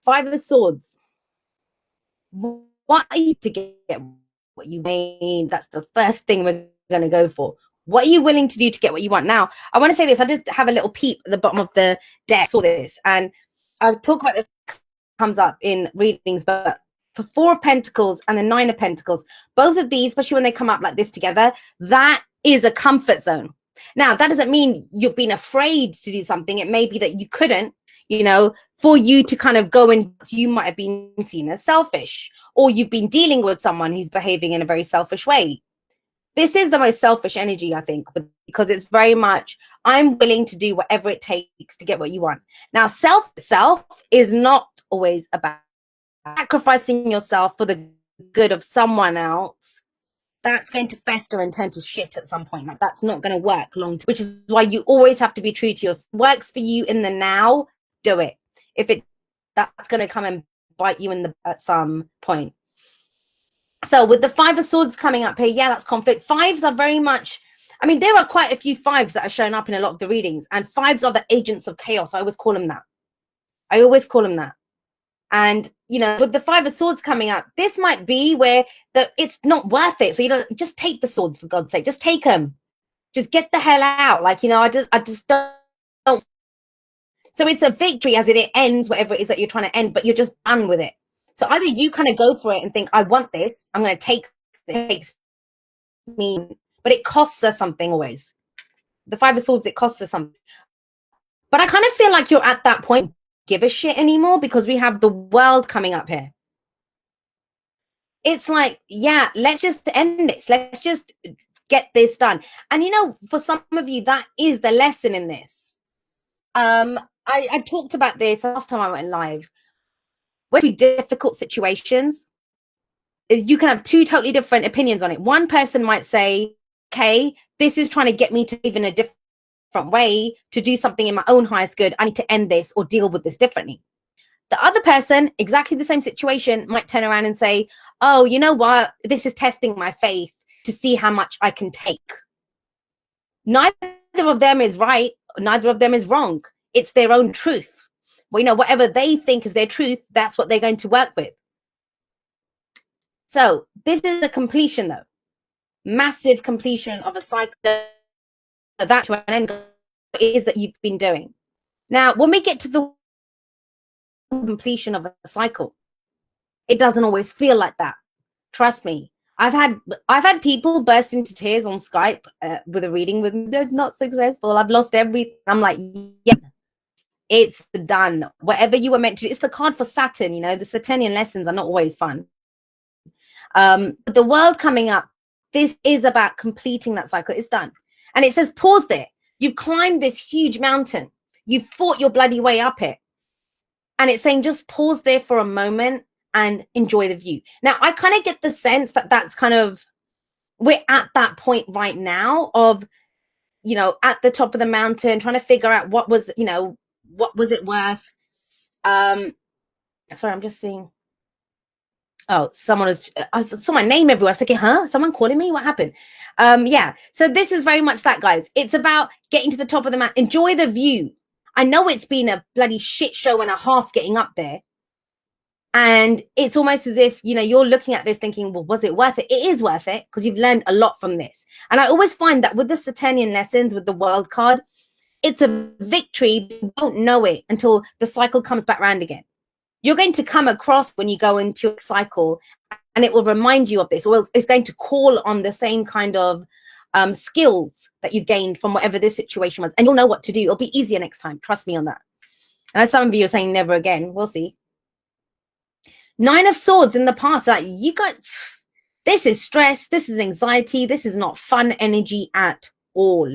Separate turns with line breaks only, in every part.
Five of Swords. What are you to get what you mean? That's the first thing we're going to go for. What are you willing to do to get what you want? Now, I want to say this. I just have a little peep at the bottom of the deck. Saw this, and I'll talk about this. Comes up in readings, but for Four of Pentacles and the Nine of Pentacles, both of these, especially when they come up like this together, that is a comfort zone. Now, that doesn't mean you've been afraid to do something. It may be that you couldn't, for you to kind of go and you might have been seen as selfish, or you've been dealing with someone who's behaving in a very selfish way. This is the most selfish energy, I think, because it's very much, I'm willing to do whatever it takes to get what you want. Now, self is not always about sacrificing yourself for the good of someone else. That's going to fester and turn to shit at some point. Like, that's not going to work long term, which is why you always have to be true to yourself. Works for you in the now, do it. If that's going to come and bite you at some point. So with the Five of Swords coming up here, yeah, that's conflict. Fives are very much, I mean, there are quite a few fives that are shown up in a lot of the readings, and fives are the agents of chaos. I always call them that. And, with the Five of Swords coming up, this might be where it's not worth it. So you don't just take the swords, for God's sake. Just take them. Just get the hell out. Like, I just don't. So it's a victory as it ends, whatever it is that you're trying to end, but you're just done with it. So either you kind of go for it and think, I want this. I'm going to take it. But it costs us something always. The Five of Swords, it costs us something. But I kind of feel like you're at that point, give a shit anymore, because we have the World coming up here. It's like, yeah, let's just end this. Let's just get this done. And for some of you, that is the lesson in this. I talked about this last time I went live. When difficult situations, you can have two totally different opinions on it. One person might say, okay, this is trying to get me to live in a different way, to do something in my own highest good. I need to end this or deal with this differently. The other person, exactly the same situation, might turn around and say, oh, you know what? This is testing my faith to see how much I can take. Neither of them is right. Neither of them is wrong. It's their own truth. Well, whatever they think is their truth, that's what they're going to work with. So this is a completion, though. Massive completion of a cycle. That to an end is that you've been doing. Now, when we get to the completion of a cycle, it doesn't always feel like that. Trust me. I've had people burst into tears on Skype with a reading with me. It's not successful. I've lost everything. I'm like, yeah. It's done. Whatever you were meant to do. It's the card for Saturn, the Saturnian lessons are not always fun. The World coming up, this is about completing that cycle. It's done. And it says, pause there. You've climbed this huge mountain. You've fought your bloody way up it. And it's saying, just pause there for a moment and enjoy the view. Now, I kind of get the sense that that's kind of, we're at that point right now of, at the top of the mountain, trying to figure out what was it worth? Sorry, I'm just seeing. Oh, I saw my name everywhere. I was thinking, huh? Someone calling me? What happened? Yeah. So this is very much that, guys. It's about getting to the top of the mountain. Enjoy the view. I know it's been a bloody shit show and a half getting up there. And it's almost as if, you're looking at this thinking, well, was it worth it? It is worth it because you've learned a lot from this. And I always find that with the Saturnian lessons, with the World card, it's a victory. You don't know it until the cycle comes back around again. You're going to come across when you go into a cycle, and it will remind you of this, or it's going to call on the same kind of skills that you've gained from whatever this situation was, and you'll know what to do. It'll be easier next time. Trust me on that. And as some of you are saying, never again. We'll see. Nine of Swords in the past, this is stress, this is anxiety, this is not fun energy at all.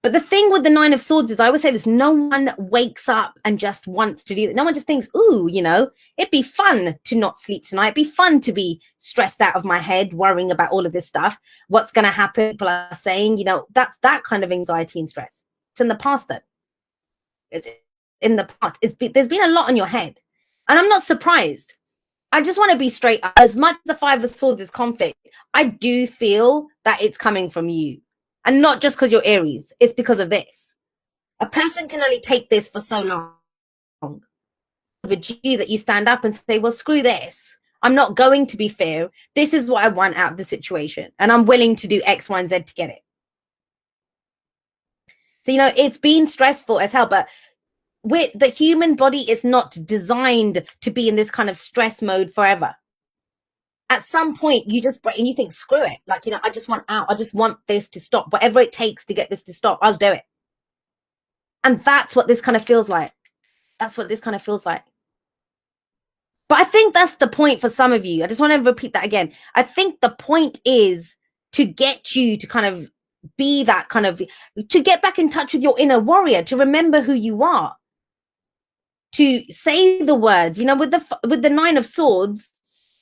But the thing with the Nine of Swords is, I always say this, no one wakes up and just wants to do that. No one just thinks, ooh, it'd be fun to not sleep tonight. It'd be fun to be stressed out of my head, worrying about all of this stuff. What's going to happen? People are saying, that's that kind of anxiety and stress. It's in the past, though. It's in the past. There's been a lot on your head. And I'm not surprised. I just want to be straight up. As much as the Five of Swords is conflict, I do feel that it's coming from you. And not just because you're Aries. It's because of this. A person can only take this for so long. overdue that you stand up and say, well, screw this. I'm not going to be fair. This is what I want out of the situation. And I'm willing to do X, Y, and Z to get it. So, it's been stressful as hell, but the human body is not designed to be in this kind of stress mode forever. At some point, you just break and you think, screw it. Like, I just want out. I just want this to stop. Whatever it takes to get this to stop, I'll do it. And that's what this kind of feels like. That's what this kind of feels like. But I think that's the point for some of you. I just want to repeat that again. I think the point is to get you to kind of be that kind of, to get back in touch with your inner warrior, to remember who you are, to say the words, with the Nine of Swords,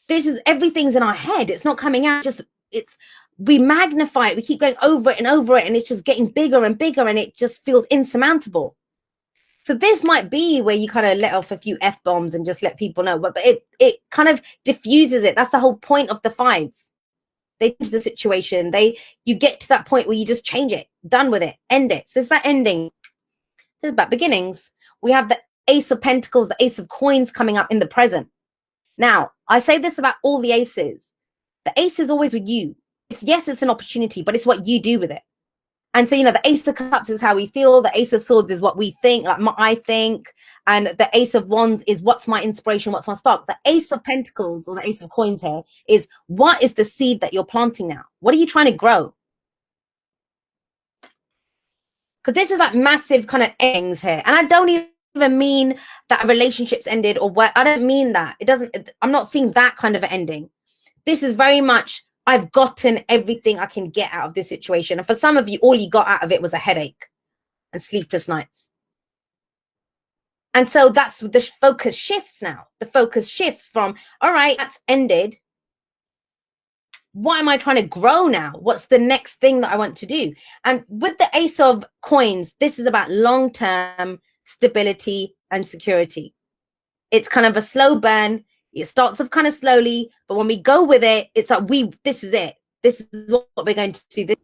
this is, everything's in our head. It's not coming out. We magnify it. We keep going over it and over it. And it's just getting bigger and bigger. And it just feels insurmountable. So this might be where you kind of let off a few F-bombs and just let people know, but it kind of diffuses it. That's the whole point of the fives. They change the situation. You get to that point where you just change it, done with it, end it. So it's about ending. It's about beginnings. We have the Ace of Pentacles, the Ace of Coins coming up in the present. Now, I say this about all the aces. The ace is always with you. Yes, it's an opportunity, but it's what you do with it. And so, the Ace of Cups is how we feel. The Ace of Swords is what we think, like I think. And the Ace of Wands is what's my inspiration, what's my spark. The Ace of Pentacles, or the Ace of Coins here, is what is the seed that you're planting now? What are you trying to grow? Because this is like massive kind of endings here. And I don't even mean that a relationship's ended or what. I don't mean that. I'm not seeing that kind of ending. This is very much, I've gotten everything I can get out of this situation. And for some of you, all you got out of it was a headache and sleepless nights. And so that's the focus shifts now. The focus shifts from, all right, that's ended. What am I trying to grow now? What's the next thing that I want to do? And with the Ace of Coins, this is about long-term stability and security. It's kind of a slow burn. It starts off kind of slowly, but when we go with it, it's like this is it. This is what we're going to do.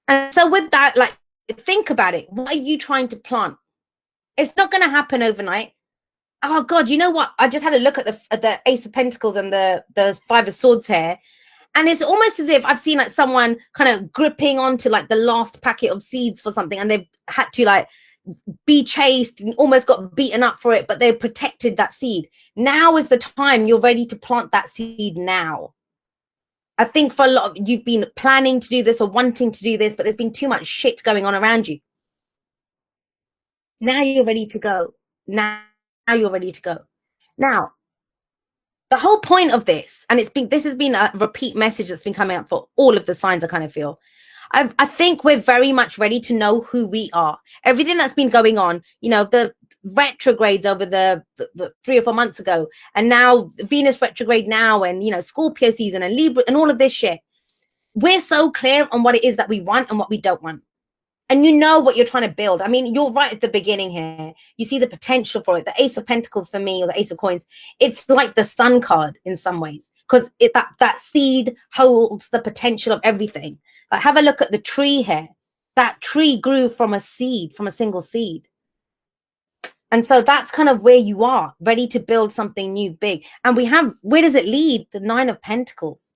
And so with that, like, think about it. What are you trying to plant? It's not going to happen overnight. Oh God, you know what? I just had a look at the Ace of Pentacles and the Five of Swords here. And it's almost as if I've seen like someone kind of gripping onto like the last packet of seeds for something, and they've had to like be chased and almost got beaten up for it, but they protected that seed. Now is the time you're ready to plant that seed now. I think for a lot of you've been planning to do this or wanting to do this, but there's been too much shit going on around you. Now you're ready to go. Now you're ready to go. Now, the whole point of this, and this has been a repeat message that's been coming up for all of the signs, I kind of feel. I think we're very much ready to know who we are. Everything that's been going on, the retrogrades over the 3 or 4 months ago, and now Venus retrograde now, and Scorpio season and Libra and all of this shit. We're so clear on what it is that we want and what we don't want. And you know what you're trying to build. I mean, you're right at the beginning here. You see the potential for it. The Ace of Pentacles for me, or the Ace of Coins, it's like the Sun card in some ways, because that seed holds the potential of everything. Like, have a look at the tree here. That tree grew from a seed, from a single seed. And so that's kind of where you are, ready to build something new, big. And where does it lead? The Nine of Pentacles.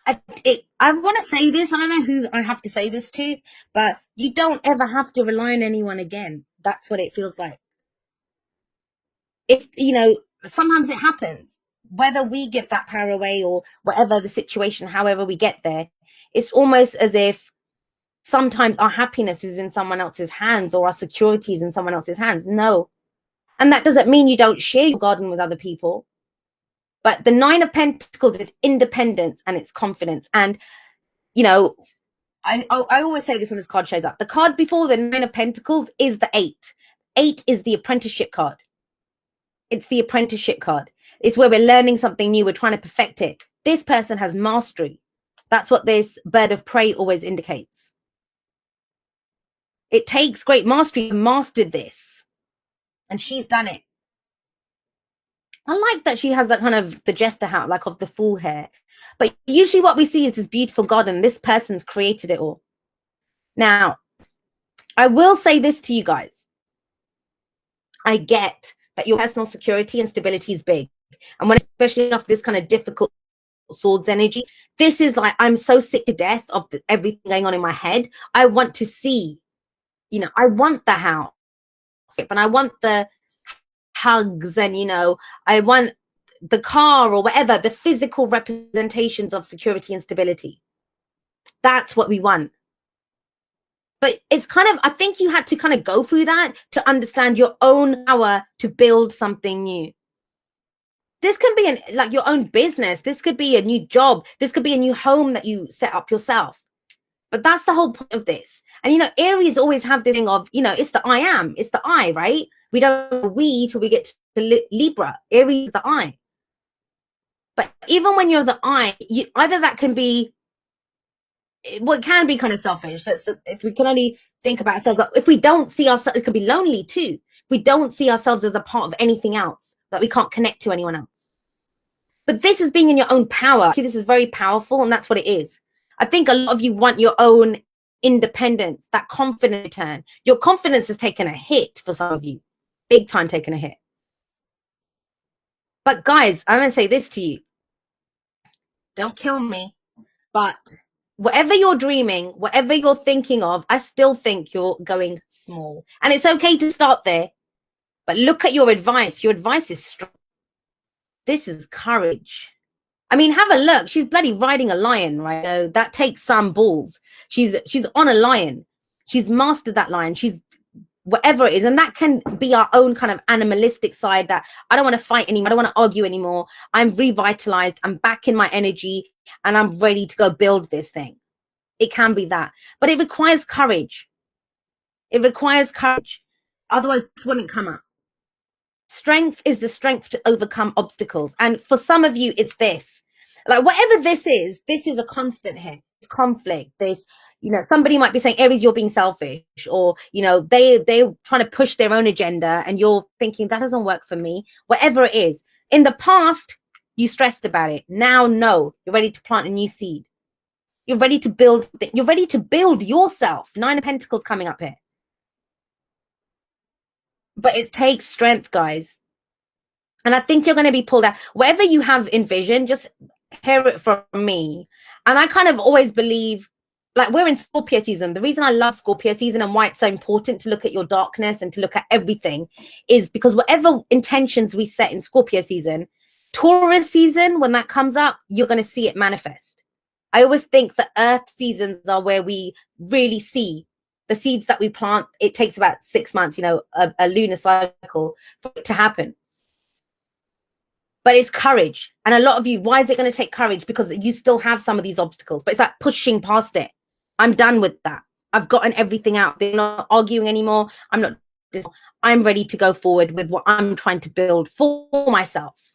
I want to say this. I don't know who I have to say this to, but you don't ever have to rely on anyone again. That's what it feels like. If, sometimes it happens, whether we give that power away or whatever the situation, however we get there, it's almost as if sometimes our happiness is in someone else's hands or our security is in someone else's hands. No. And that doesn't mean you don't share your garden with other people. But the Nine of Pentacles is independence and it's confidence. And, I always say this when this card shows up. The card before the Nine of Pentacles is the 8. 8 is the apprenticeship card. It's the apprenticeship card. It's where we're learning something new. We're trying to perfect it. This person has mastery. That's what this bird of prey always indicates. It takes great mastery to master this. And she's done it. I like that she has that kind of the jester hat, like of the full hair. But usually what we see is this beautiful garden. This person's created it all. Now, I will say this to you guys. I get that your personal security and stability is big. And when, especially after this kind of difficult swords energy, this is like, I'm so sick to death of everything going on in my head. I want to see, I want the house and I want the hugs and, I want the car or whatever, the physical representations of security and stability. That's what we want. But it's kind of, I think you had to kind of go through that to understand your own power to build something new. This can be like your own business. This could be a new job. This could be a new home that you set up yourself. But that's the whole point of this. And, Aries always have this thing of, it's the I am, it's the I, right? We don't we till we get to Libra. Aries is the I. But even when you're the I, either that can be, well, it can be kind of selfish. If we can only think about ourselves, if we don't see ourselves, it could be lonely too. We don't see ourselves as a part of anything else, that we can't connect to anyone else. But this is being in your own power. See, this is very powerful, and that's what it is. I think a lot of you want your own independence, that confidence return. Your confidence has taken a hit for some of you, big time taken a hit. But guys, I'm going to say this to you. Don't kill me, but whatever you're dreaming, whatever you're thinking of, I still think you're going small. And it's okay to start there, but look at your advice. Your advice is strong. This is courage. I mean, have a look. She's bloody riding a lion, right? So that takes some balls. She's on a lion. She's mastered that lion. She's whatever it is. And that can be our own kind of animalistic side, that I don't want to fight anymore. I don't want to argue anymore. I'm revitalized. I'm back in my energy and I'm ready to go build this thing. It can be that. But it requires courage. It requires courage. Otherwise, this wouldn't come up. Strength is the strength to overcome obstacles. And for some of you, it's this. Like whatever this is a constant here. It's conflict. This, somebody might be saying, Aries, you're being selfish, or, they're trying to push their own agenda and you're thinking that doesn't work for me. Whatever it is. In the past, you stressed about it. Now, no, you're ready to plant a new seed. You're ready to build. You're ready to build yourself. 9 of Pentacles coming up here. But it takes strength, guys. And I think you're going to be pulled out. Whatever you have in vision, just hear it from me. And I kind of always believe, like, we're in Scorpio season. The reason I love Scorpio season and why it's so important to look at your darkness and to look at everything is because whatever intentions we set in Scorpio season, Taurus season, when that comes up, you're going to see it manifest. I always think the earth seasons are where we really see the seeds that we plant. It takes about 6 months, a lunar cycle for it to happen. But it's courage. And a lot of you, why is it going to take courage? Because you still have some of these obstacles, but it's like pushing past it. I'm done with that. I've gotten everything out. They're not arguing anymore. I'm ready to go forward with what I'm trying to build for myself.